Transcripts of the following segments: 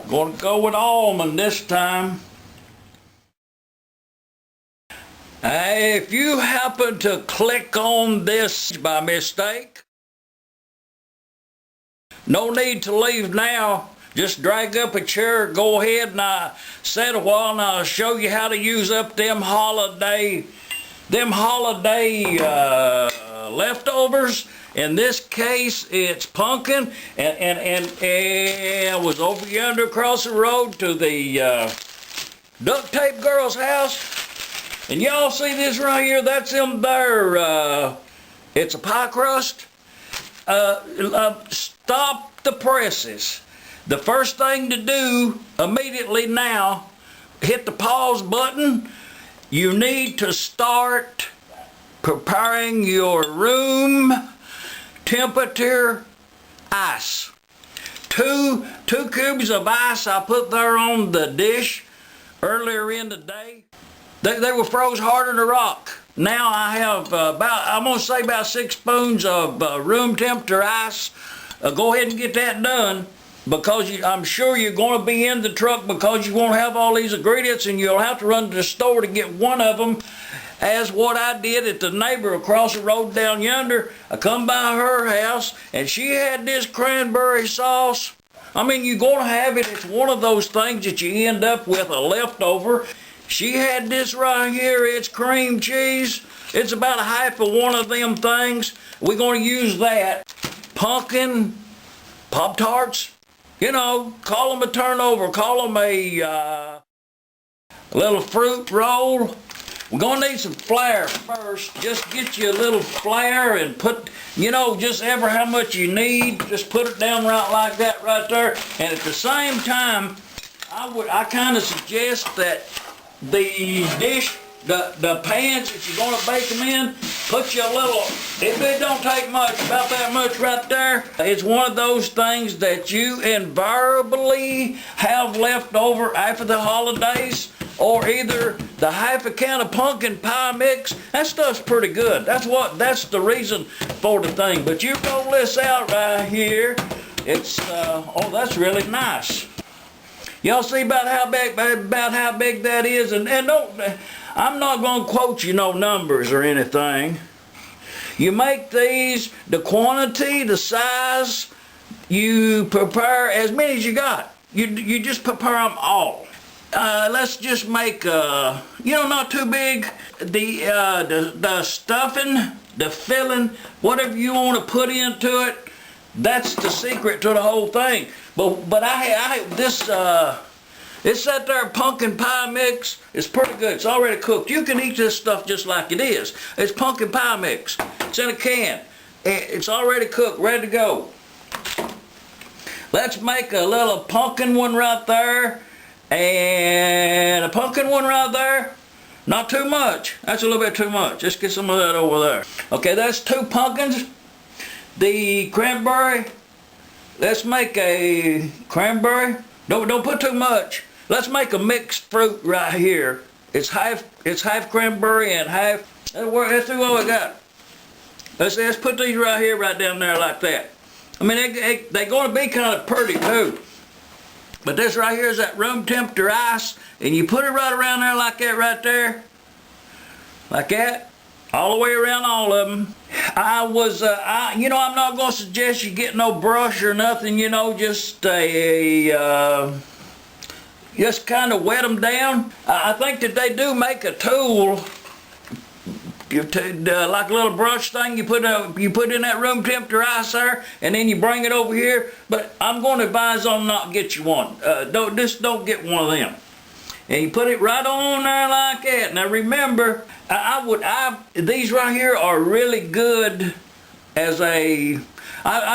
Gonna go with almond this time. If you happen to click on this by mistake, no need to leave now. Just drag up a chair, go ahead and sit a while and I'll show you how to use up them holiday leftovers. In this case, it's pumpkin, and I was over yonder across the road to the duct tape girl's house, and y'all see this right here? That's them there. It's a pie crust. Stop the presses. The first thing to do immediately now, hit the pause button. You need to start preparing your room temperature ice. Two cubes of ice I put there on the dish earlier in the day. They were froze harder than a rock. Now I have I'm gonna say about 6 spoons of room temperature ice. Go ahead and get that done, because I'm sure you're going to be in the truck because you won't have all these ingredients, and you'll have to run to the store to get one of them. As what I did at the neighbor across the road down yonder. I come by her house and she had this cranberry sauce. I mean, you're going to have it. It's one of those things that you end up with a leftover. She had this right here. It's cream cheese. It's about a half of one of them things. We're going to use that. Pumpkin Pop Tarts. You know, call them a turnover. Call them a little fruit roll. We're going to need some flour first. Just get you a little flour and put, you know, just ever how much you need. Just put it down right like that right there. And at the same time, I kind of suggest that the dish, the pans that you're going to bake them in, put you a little, if it don't take much, about that much right there. It's one of those things that you invariably have left over after the holidays, or either the half a can of pumpkin pie mix. That stuff's pretty good. That's the reason for the thing. But you roll this out right here. It's oh, that's really nice. Y'all see about how big that is, and don't. I'm not gonna quote you no numbers or anything. You make these, the quantity, the size, you prepare as many as you got. You just prepare them all. Let's just make, you know, not too big. The stuffing, the filling, whatever you want to put into it, that's the secret to the whole thing. But it's that there pumpkin pie mix. It's pretty good. It's already cooked. You can eat this stuff just like it is. It's pumpkin pie mix. It's in a can. It's already cooked, ready to go. Let's make a little pumpkin one right there. And a pumpkin one right there. Not too much. That's a little bit too much. Just get some of that over there. Okay, that's 2 pumpkins. The cranberry. Let's make a cranberry. Don't put too much. Let's make a mixed fruit right here. It's half cranberry and half. That's all I got. Let's put these right here, right down there like that. I mean, they're going to be kind of pretty too. But this right here is that room temperature ice, and you put it right around there like that right there. Like that. All the way around all of them. You know, I'm not going to suggest you get no brush or nothing, you know, just just kind of wet them down. I think that they do make a tool, like a little brush thing. You put in that room temperature ice there, and then you bring it over here. But I'm going to advise on not get you one. Don't get one of them. And you put it right on there like that. Now remember, these right here are really good as I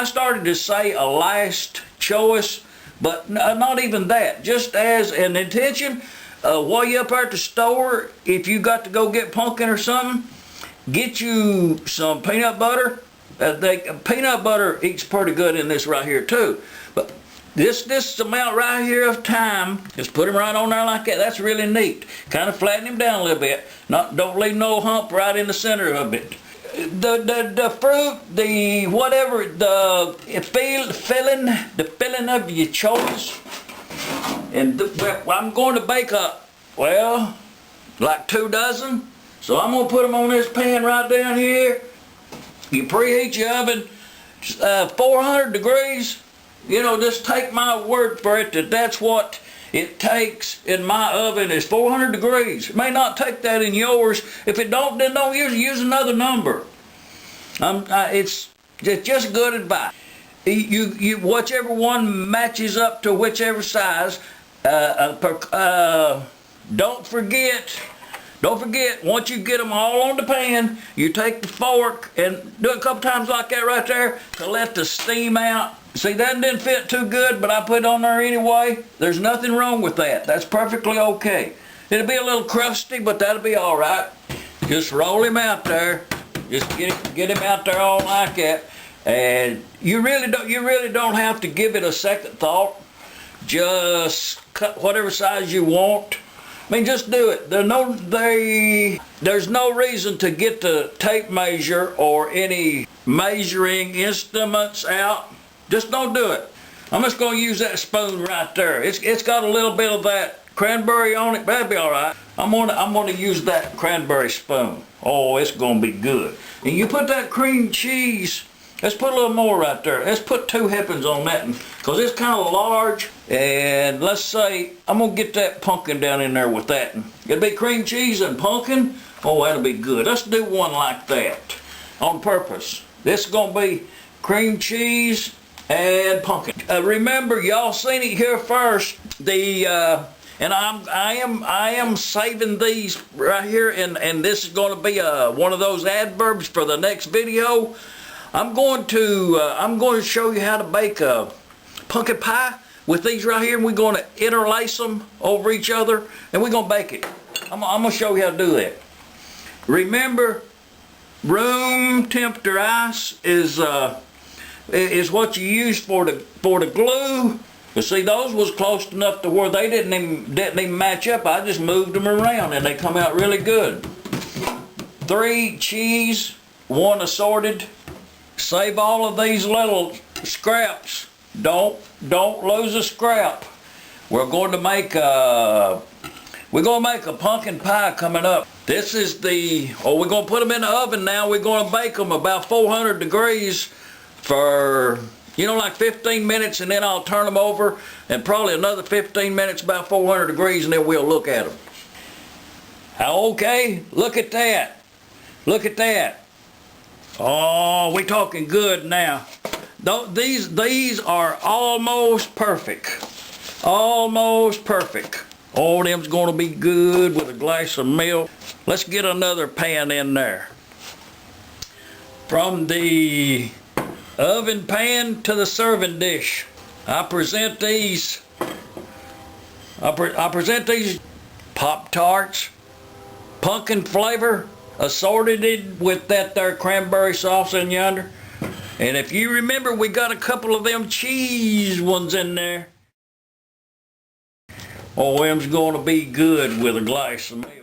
started to say a last choice, but not even that. Just as an intention, while you're up there at the store, if you got to go get pumpkin or something, get you some peanut butter. Peanut butter eats pretty good in this right here too. But this amount right here of thyme, just put him right on there like that. That's really neat. Kind of flatten him down a little bit. Don't leave no hump right in the center of it. The fruit, the whatever, the filling of your choice. And well, I'm going to bake like 2 dozen. So I'm gonna put them on this pan right down here. You preheat your oven 400 degrees. You know, just take my word for it that that's what it takes in my oven is 400 degrees. It may not take that in yours. If it don't, then don't use another number. It's just good advice. You whichever one matches up to whichever size. Don't forget, once you get them all on the pan, you take the fork and do it a couple times like that right there to let the steam out. See, that didn't fit too good, but I put it on there anyway. There's nothing wrong with that. That's perfectly okay. It'll be a little crusty, but that'll be all right. Just roll him out there. Just get him out there all like that. And you really don't have to give it a second thought. Just cut whatever size you want. I mean, just do it. There's no reason to get the tape measure or any measuring instruments out. Just don't do it. I'm just going to use that spoon right there. It's got a little bit of that cranberry on it, but that'll be all right. I'm gonna use that cranberry spoon. Oh, it's gonna be good. And you put that cream cheese. Let's put a little more right there. Let's put 2 heapings on that one, because it's kind of large. And let's say, I'm going to get that pumpkin down in there with that. It'll be cream cheese and pumpkin. Oh, that'll be good. Let's do one like that on purpose. This is going to be cream cheese and pumpkin. Remember, y'all seen it here first. And I am saving these right here, and this is going to be one of those adverbs for the next video. I'm going to show you how to bake a pumpkin pie with these right here, and we're going to interlace them over each other, and we're going to bake it. I'm going to show you how to do that. Remember, room temperature ice is what you use for the glue. But see, those was close enough to where they didn't even match up. I just moved them around, and they come out really good. 3 cheese, 1 assorted. Save all of these little scraps. Don't lose a scrap. We're going to make a pumpkin pie coming up. This is we're going to put them in the oven now. We're going to bake them about 400 degrees for, like 15 minutes, and then I'll turn them over, and probably another 15 minutes, about 400 degrees, and then we'll look at them. Okay, look at that. Look at that. Oh, we're talking good now. These are almost perfect. Almost perfect. Oh, them's going to be good with a glass of milk. Let's get another pan in there. From the oven pan to the serving dish, I present these Pop Tarts, pumpkin flavor, assorted with that there cranberry sauce in yonder. And if you remember, we got a couple of them cheese ones in there. Oh, them's going to be good with a glass of milk.